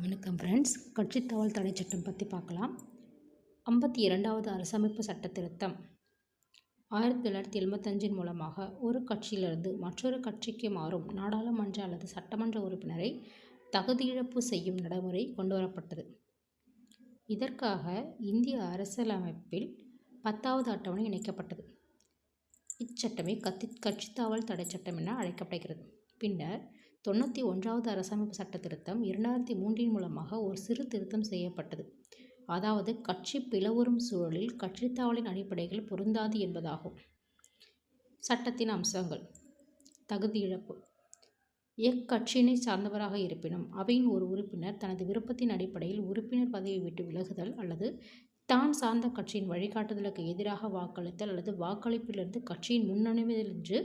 வணக்கம் ஃப்ரெண்ட்ஸ். கட்சித் தாவல் தடை சட்டம் பற்றி பார்க்கலாம். 52வது அரசமைப்பு சட்ட திருத்தம் 1975 மூலமாக ஒரு கட்சியிலிருந்து மற்றொரு கட்சிக்கு மாறும் நாடாளுமன்ற அல்லது சட்டமன்ற உறுப்பினரை தகுதியிழப்பு செய்யும் நடைமுறை கொண்டுவரப்பட்டது. இதற்காக இந்திய அரசியலமைப்பில் 10வது அட்டவணை இணைக்கப்பட்டது. இச்சட்டமே கட்சித் தாவல் தடை சட்டம் என அழைக்கப்படுகிறது. பின்னர் 91வது அரசமைப்பு சட்ட திருத்தம் 2003 மூலமாக ஒரு சிறு திருத்தம் செய்யப்பட்டது. அதாவது கட்சி பிளவுறும் சூழலில் கட்சித்தாவலின் அடிப்படைகள் பொருந்தாது என்பதாகும். சட்டத்தின் அம்சங்கள். தகுதி இழப்பு. எக்கட்சியினை சார்ந்தவராக இருப்பினும் அவையின் ஒரு உறுப்பினர் தனது விருப்பத்தின் அடிப்படையில் உறுப்பினர் பதவியை விட்டு விலகுதல் அல்லது தான் சார்ந்த கட்சியின் வழிகாட்டுதலுக்கு எதிராக வாக்களித்தல் அல்லது வாக்களிப்பிலிருந்து கட்சியின் முன்னணிவிலிருந்து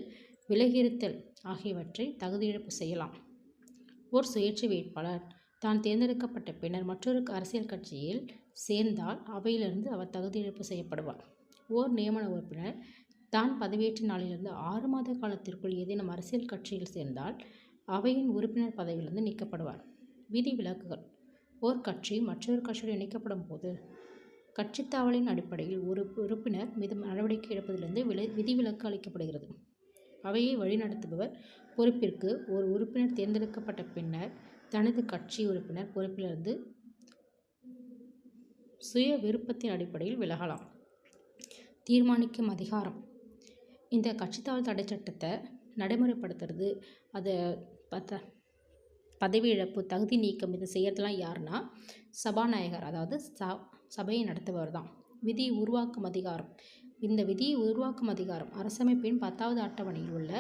விலகியிருத்தல் ஆகியவற்றை தகுதியிழப்பு செய்யலாம். ஓர் சுயேட்சை வேட்பாளர் தான் தேர்ந்தெடுக்கப்பட்ட பின்னர் மற்றொரு அரசியல் கட்சியில் சேர்ந்தால் அவையிலிருந்து அவர் தகுதியிழப்பு செய்யப்படுவார். ஓர் நியமன உறுப்பினர் தான் பதவியேற்ற நாளிலிருந்து 6 மாத காலத்திற்குள் ஏதேனும் அரசியல் கட்சியில் சேர்ந்தால் அவையின் உறுப்பினர் பதவியிலிருந்து நீக்கப்படுவார். விதிவிலக்குகள். ஓர் கட்சி மற்றொரு கட்சியுடன் இணைக்கப்படும் போது கட்சித்தாவலின் அடிப்படையில் ஒரு உறுப்பினர் மீது நடவடிக்கை எடுப்பதிலிருந்து விதிவிலக்கு அளிக்கப்படுகிறது. அவையை வழிநடத்துபவர் பொறுப்பிற்கு ஒரு உறுப்பினர் தேர்ந்தெடுக்கப்பட்ட பின்னர் தனது கட்சி உறுப்பினர் பொறுப்பிலிருந்து சுய விருப்பத்தின் அடிப்படையில் விலகலாம். தீர்மானிக்கும் அதிகாரம். இந்த கட்சித்தாவல் தடை சட்டத்தை நடைமுறைப்படுத்துறது, அதை பதவி இழப்பு, தகுதி நீக்கம் இது செய்யறதுலாம் யாருன்னா சபாநாயகர், அதாவது சபையை நடத்துபவர் தான். விதி உருவாக்கும் அதிகாரம். இந்த விதியை உருவாக்கும் அதிகாரம் அரசமைப்பின் 10வது அட்டவணையில் உள்ள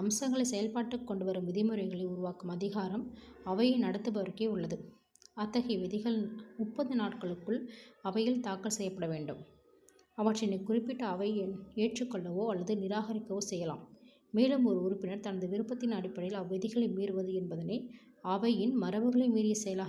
அம்சங்களை செயல்பாட்டுக்கு கொண்டு வரும் விதிமுறைகளை உருவாக்கும் அதிகாரம் அவையை நடத்துபவருக்கே உள்ளது. அத்தகைய விதிகள் 30 நாட்களுக்குள் அவையில் தாக்கல் செய்யப்பட வேண்டும். அவற்றினை குறிப்பிட்ட அவை ஏற்றுக்கொள்ளவோ அல்லது நிராகரிக்கவோ செய்யலாம். மேலும் ஒரு உறுப்பினர் தனது விருப்பத்தின் அடிப்படையில் அவ்விதிகளை மீறுவது என்பதனை அவையின் மரபுகளை மீறிய செயலாக